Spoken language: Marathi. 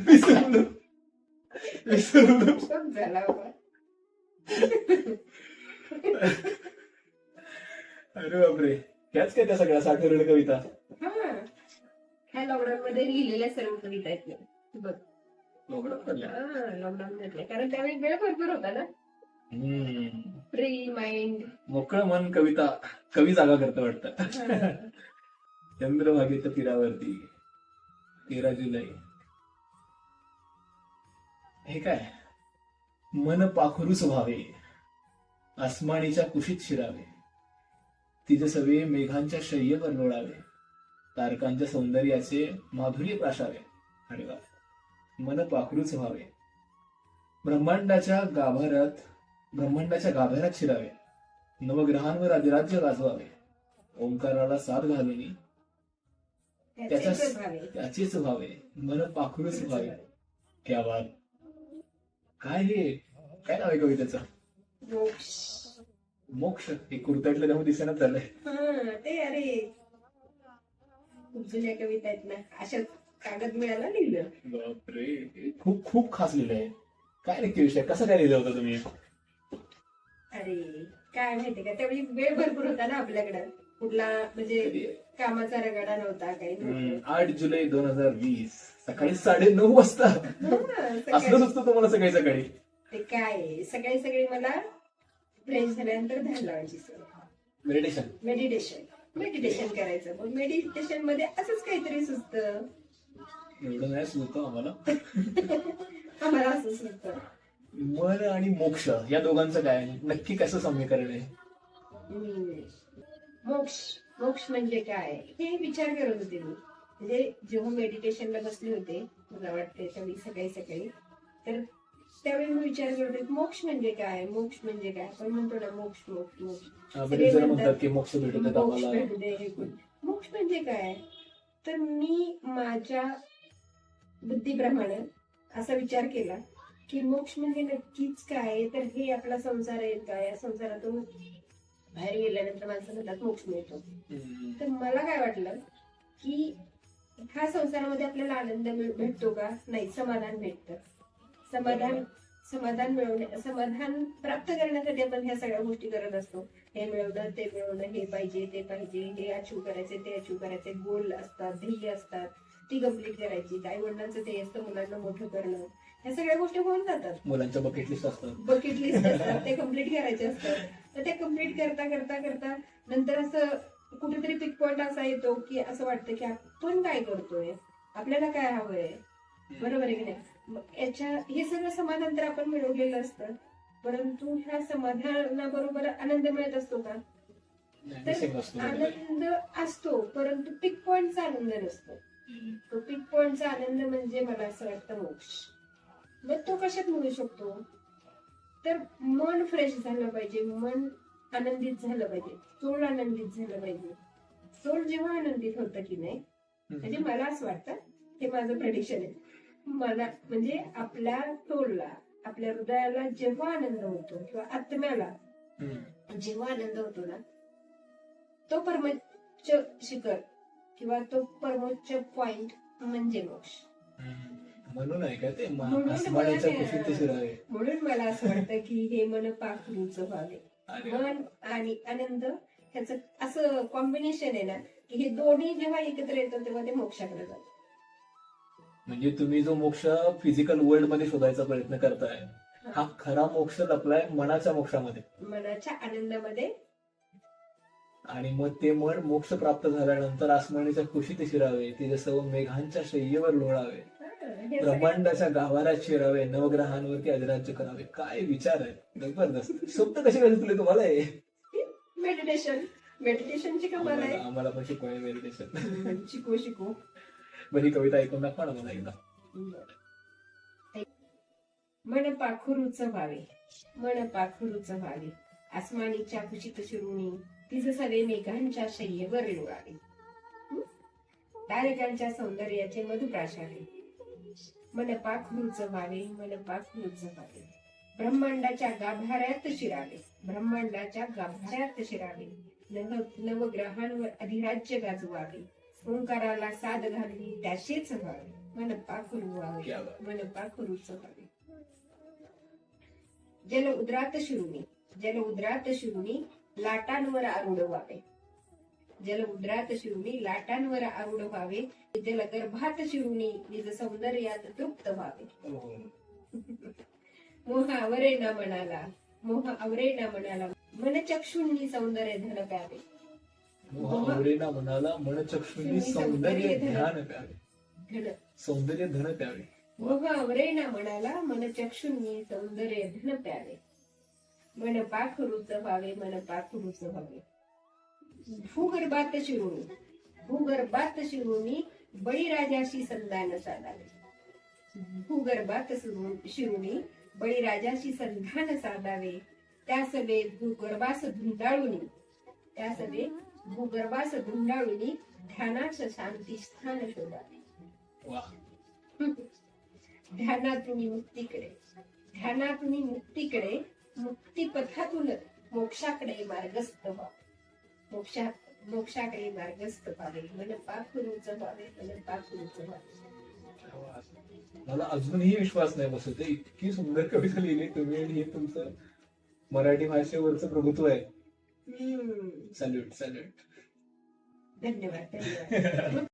विसरलो विसरलो. शोक झाला बाबा. अरे बापरे, ह्याच काय त्या सगळ्या साठवलेल्या कविता? हा, ह्या लॉकडाऊन मध्ये लिहिलेल्या सर्व कविता आहेत बघ. लॉकडाऊन पडल्या. लॉकडाऊन मधल्या, कारण त्यावेळी वेळ भरपूर होता ना. Free mind. मोकळं मन कविता कवी जागा करतं वाटतं. चंद्रभागेच्या तीरावरती 13 जुलै. हे काय? मन पाखरूच व्हावे, आसमानीच्या कुशीत शिरावे, तिचे सवे मेघांच्या शय्येवर लोळावे, तारकांच्या सौंदर्याचे माधुर्य प्राशावे. अरे वा. मन पाखरूच व्हावे, ब्रह्मांडाच्या गाभाऱ्यात शिरावे, नवग्रहांवर अधिराज्य गाजवावे, ओंकाराला साथ घालून त्याचेच व्हावे, मन पाखरूच व्हावे. क्या बात. काय हे, काय नाव आहे कवितेचं? मोक्ष. हे कुर्त्यातलं त्यामुळे दिसेनाच झालंय. ते अरे खूप जुन्या कविता आहेत ना, अशाच कागद मिळाला लिहिलं. बापरे, खूप खूप खास लिहिलंय. काय नक्की विषय, कसं काय लिहिलं होतं तुम्ही? अरे काय माहितीये का, त्यावेळी वेळ भरपूर होता ना आपल्याकडं. कुठला म्हणजे कामाचा रगाडा नव्हता, काही नव्हतं. 8 जुलै 2020 सकाळी 9:30 वाजता असलं नसतं तुम्हाला सकाळी सकाळी. ते काय, सकाळी मला फ्रेश झाल्यानंतर ध्यान लावायची सवय. मेडिटेशन करायचं. पण मेडिटेशन मध्ये असंच काहीतरी सुचतं. एवढं नाही सुचतं आम्हाला. आम्हाला असं सुचतं. मन आणि मोक्ष या दोघांचं काय नक्की कसं समीकरण आहे? मोक्ष म्हणजे काय हे विचार करत होते मी. म्हणजे जेव्हा मेडिटेशनला बसले होते, मला वाटते त्यावेळी सकाळी, तर त्यावेळी मी विचार करत होते मोक्ष म्हणजे काय. आपण म्हणतो ना मोक्ष. म्हणतात की मोक्ष भेटू दे. मोक्ष म्हणजे काय, तर मी माझ्या बुद्धीप्रमाणे असा विचार केला की मोक्ष म्हणजे नक्कीच काय, तर हे आपला संसार आहे का, या संसारातून बाहेर गेल्यानंतर माणसं म्हणतात मोक्ष मिळतो. तर मला काय वाटलं की ह्या संसारामध्ये आपल्याला आनंद भेटतो का? नाही, समाधान भेटतं. समाधान प्राप्त करण्यासाठी आपण ह्या सगळ्या गोष्टी करत असतो. हे मिळवणं, ते मिळवणं, हे पाहिजे, ते पाहिजे, हे अचीव करायचे, ते अचीव करायचे. गोल असतात, ध्येय असतात, ती कम्प्लीट करायची. आई वडिलांचं ध्येय असतं मुलांना मोठं करणं. ह्या सगळ्या गोष्टी होऊन जातात. मुलांच्या बकेट लिस्ट असतात, ते कम्प्लीट करायचे असतात. तर ते कम्प्लीट करता नंतर असं कुठेतरी पिक पॉइंट असा येतो की असं वाटतं की आपण काय करतोय, आपल्याला काय हवंय. बरोबर आहे की नाही? हे सगळं समाधान तर आपण मिळवलेलं असतं, परंतु ह्या समाधानाबरोबर आनंद मिळत असतो का? तर आनंद असतो, परंतु पिक पॉइंटचा आनंद नसतो. तो पिक पॉइंटचा आनंद म्हणजे मला असं वाटतं मोक्ष. मग तो कशात मिळू शकतो, तर मन फ्रेश झालं पाहिजे, मन आनंदित झालं पाहिजे, सोल आनंदित झालं पाहिजे. सोल जेव्हा आनंदित होतं की नाही, म्हणजे मला असं वाटतं, हे माझं प्रेडिक्शन आहे, मला म्हणजे आपल्या सोलला, आपल्या हृदयाला जेव्हा आनंद होतो किंवा आत्म्याला जेव्हा आनंद होतो ना, तो परमोच्च शिखर किंवा तो परमोच्च पॉइंट म्हणजे मोक्ष. म्हणून आहे का ते म्हणून मला असं वाटतं की हे मन पाखरूचं व्हावे. मन आणि आनंद ह्याचं असं कॉम्बिनेशन आहे ना, की हे दोन्ही जेव्हा एकत्र येतं तेव्हा ते मोक्षाकडे जातं. म्हणजे तुम्ही जो मोक्ष फिजिकल वर्ल्ड मध्ये शोधायचा प्रयत्न करताय, हा खरा मोक्ष लपलाय मनाच्या मोक्षामध्ये, मनाच्या आनंदामध्ये. आणि मग ते मन मोक्ष प्राप्त झाल्यानंतर आसमानीच्या कुशीत शिरावे, ते जसं मेघांच्या शय्येवर लोळावे, ब्रह्मांडाच्या गाभाऱ्यात शिरावे, नवग्रहांवरती अधिराज्य करावे. काय विचार आहे, जबरदस्त. शब्द कसे कसे तुले तुम्हाला? मेडिटेशनची कमाल आहे. आम्हाला पण शिकवाय मेडिटेशन. शिकू. बरी कविता ऐकून दाखवा ना मला एकदा. मन पाखरूचं व्हावे, आसमानीच्या कुशीत शिरुणी, तिचं सवे मेघांच्या शय्येवर लोळावे, तारकांच्या सौंदर्याचे मधुप्राशावे. मन पाखरूचं व्हावे, ब्रह्मांडाच्या गाभाऱ्यात शिरावे, नवग्रहांवर अधिराज्य गाजवावे, ओंकाराला साध घालली त्याचेच व्हावे मन पाखरू व्हावे क्या बात. मन पाखरूच व्हावे. जल उद्रात शिरुनी लाटांवर आरूढ व्हावे. जल उद्रात शिरुनी लाटांवर आरूढ व्हावे. जल गर्भात शिरुनी निज सौंदर्यात तृप्त व्हावे. हो. मोह आवरे ना मनाला मनचक्षुंनी सौंदर्य धन प्यावे. मोह आवरेना मनाला मनचक्षुंनी सौंदर्य ध्यान प्यावे. धन सौंदर्य धन प्यावे. मोह आवरे ना मनाला मनचक्षुंनी सौंदर्य धन प्यावे. मन पाखरूच व्हावे मन पाखरूच व्हावे. भूगर्भात शिरुनी बळीराजाशी संधान साधावे. भूगर्भात शिरुनी बळीराजाशी संधान साधावे. त्यासवे भूगर्भास धुंडाळूनी ध्यानाच शांती स्थान शोधावे. वा. ध्यानातून मुक्तीकडे मुक्तिपथातून मोक्षाकडे मार्गस्थ व्हावे. मोक्षाकडे मार्गस्थ व्हावे. मन पाखरूच व्हावे मन पाखरूच व्हावे. मला अजूनही विश्वास नाही बसत आहे. इतकी सुंदर कविता लिहिली तुम्ही आणि हे तुमचं मराठी भाषेवरचं प्रभुत्व आहे. सॅल्यूट. धन्यवाद.